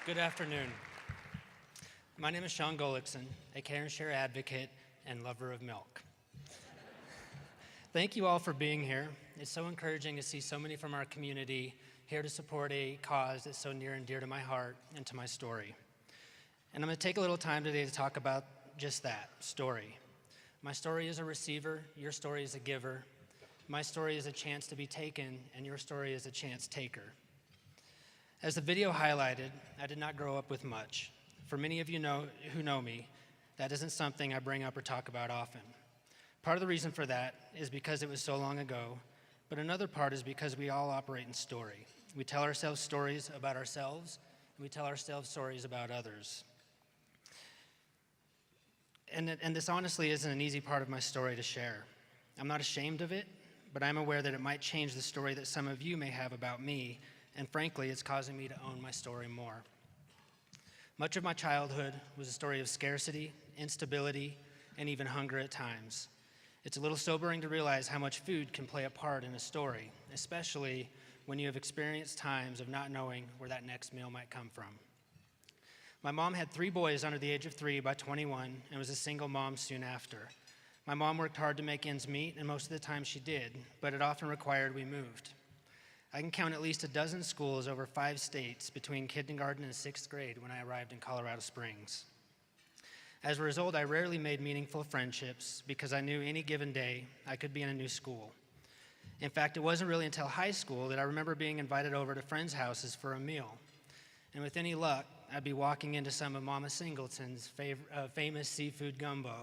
Good afternoon. My name is Shawn Gullixson, a care and share advocate and lover of milk. Thank you all for being here. It's so encouraging to see so many from our community here to support a cause that's so near and dear to my heart and to my story. And I'm going to take a little time today to talk about just that, story. My story is a receiver, your story is a giver. My story is a chance to be taken, and your story is a chance taker. As the video highlighted, I did not grow up with much. For many of you who know me, that isn't something I bring up or talk about often. Part of the reason for that is because it was so long ago, but another part is because we all operate in story. We tell ourselves stories about ourselves, and we tell ourselves stories about others. And this honestly isn't an easy part of my story to share. I'm not ashamed of it, but I'm aware that it might change the story that some of you may have about me, and frankly, it's causing me to own my story more. Much of my childhood was a story of scarcity, instability, and even hunger at times. It's a little sobering to realize how much food can play a part in a story, especially when you have experienced times of not knowing where that next meal might come from. My mom had 3 boys under the age of 3 by 21 and was a single mom soon after. My mom worked hard to make ends meet, and most of the time she did, but it often required we moved. I can count at least a dozen schools over 5 states between kindergarten and 6th grade when I arrived in Colorado Springs. As a result, I rarely made meaningful friendships because I knew any given day I could be in a new school. In fact, it wasn't really until high school that I remember being invited over to friends' houses for a meal. And with any luck, I'd be walking into some of Mama Singleton's famous seafood gumbo.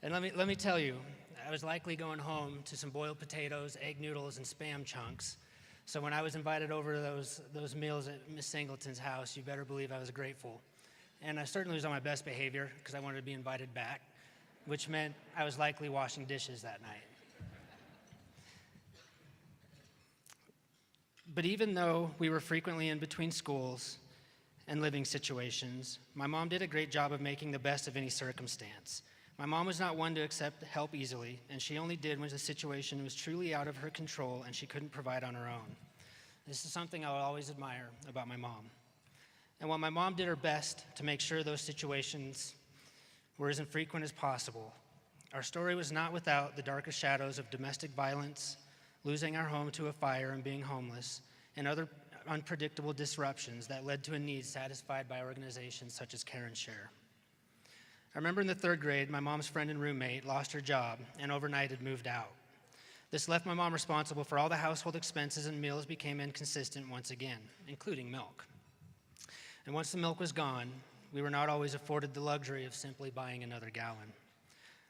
And let me tell you, I was likely going home to some boiled potatoes, egg noodles, and Spam chunks. So when I was invited over to those meals at Miss Singleton's house, you better believe I was grateful. And I certainly was on my best behavior because I wanted to be invited back, which meant I was likely washing dishes that night. But even though we were frequently in between schools and living situations, my mom did a great job of making the best of any circumstance. My mom was not one to accept help easily, and she only did when the situation was truly out of her control and she couldn't provide on her own. This is something I will always admire about my mom. And while my mom did her best to make sure those situations were as infrequent as possible, our story was not without the darkest shadows of domestic violence, losing our home to a fire and being homeless, and other unpredictable disruptions that led to a need satisfied by organizations such as Care and Share. I remember in the 3rd grade, my mom's friend and roommate lost her job and overnight had moved out. This left my mom responsible for all the household expenses, and meals became inconsistent once again, including milk. And once the milk was gone, we were not always afforded the luxury of simply buying another gallon.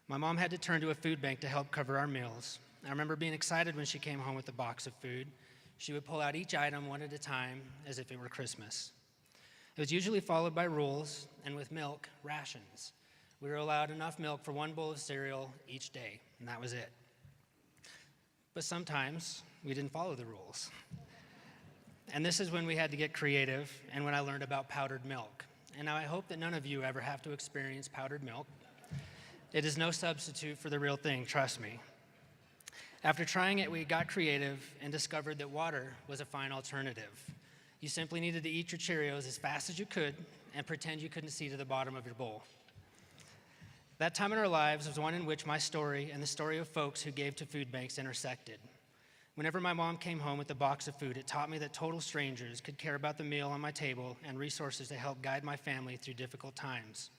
My mom had to turn to a food bank to help cover our meals. I remember being excited when she came home with a box of food. She would pull out each item one at a time as if it were Christmas. It was usually followed by rules, and with milk, rations. We were allowed enough milk for 1 bowl of cereal each day, and that was it. But sometimes we didn't follow the rules. And this is when we had to get creative and when I learned about powdered milk. And now I hope that none of you ever have to experience powdered milk. It is no substitute for the real thing, trust me. After trying it, we got creative and discovered that water was a fine alternative. You simply needed to eat your Cheerios as fast as you could and pretend you couldn't see to the bottom of your bowl. That time in our lives was one in which my story and the story of folks who gave to food banks intersected. Whenever my mom came home with a box of food, it taught me that total strangers could care about the meal on my table and resources to help guide my family through difficult times.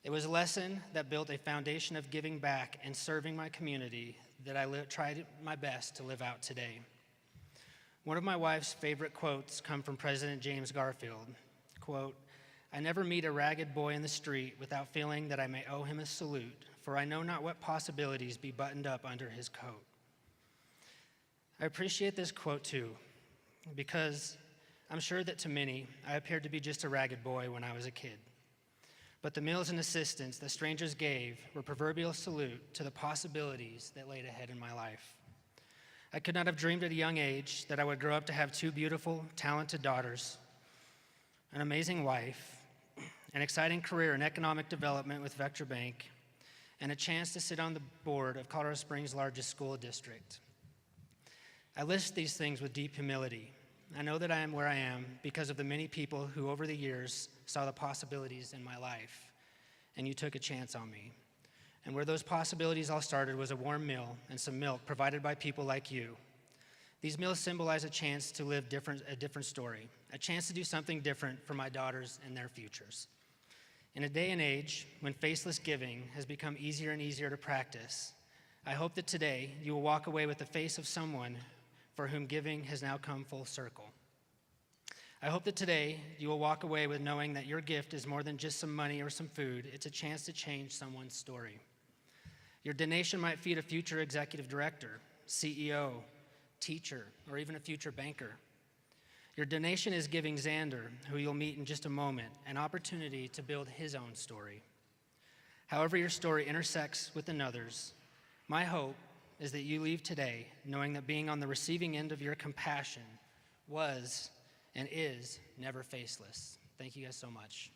It was a lesson that built a foundation of giving back and serving my community that I tried my best to live out today. One of my wife's favorite quotes come from President James Garfield. Quote, "I never meet a ragged boy in the street without feeling that I may owe him a salute, for I know not what possibilities be buttoned up under his coat." I appreciate this quote too, because I'm sure that to many, I appeared to be just a ragged boy when I was a kid. But the meals and assistance that strangers gave were proverbial salute to the possibilities that laid ahead in my life. I could not have dreamed at a young age that I would grow up to have 2 beautiful, talented daughters, an amazing wife, an exciting career in economic development with Vectra Bank, and a chance to sit on the board of Colorado Springs' largest school district. I list these things with deep humility I know that I am where I am because of the many people who over the years saw the possibilities in my life, and you took a chance on me. And where those possibilities all started was a warm meal and some milk provided by people like you. These meals symbolize a chance to live a different story, a chance to do something different for my daughters and their futures. In a day and age when faceless giving has become easier and easier to practice, I hope that today you will walk away with the face of someone for whom giving has now come full circle. I hope that today you will walk away with knowing that your gift is more than just some money or some food. It's a chance to change someone's story. Your donation might feed a future executive director, CEO, teacher, or even a future banker. Your donation is giving Xander, who you'll meet in just a moment, an opportunity to build his own story. However your story intersects with another's, my hope is that you leave today knowing that being on the receiving end of your compassion was and is never faceless. Thank you guys so much.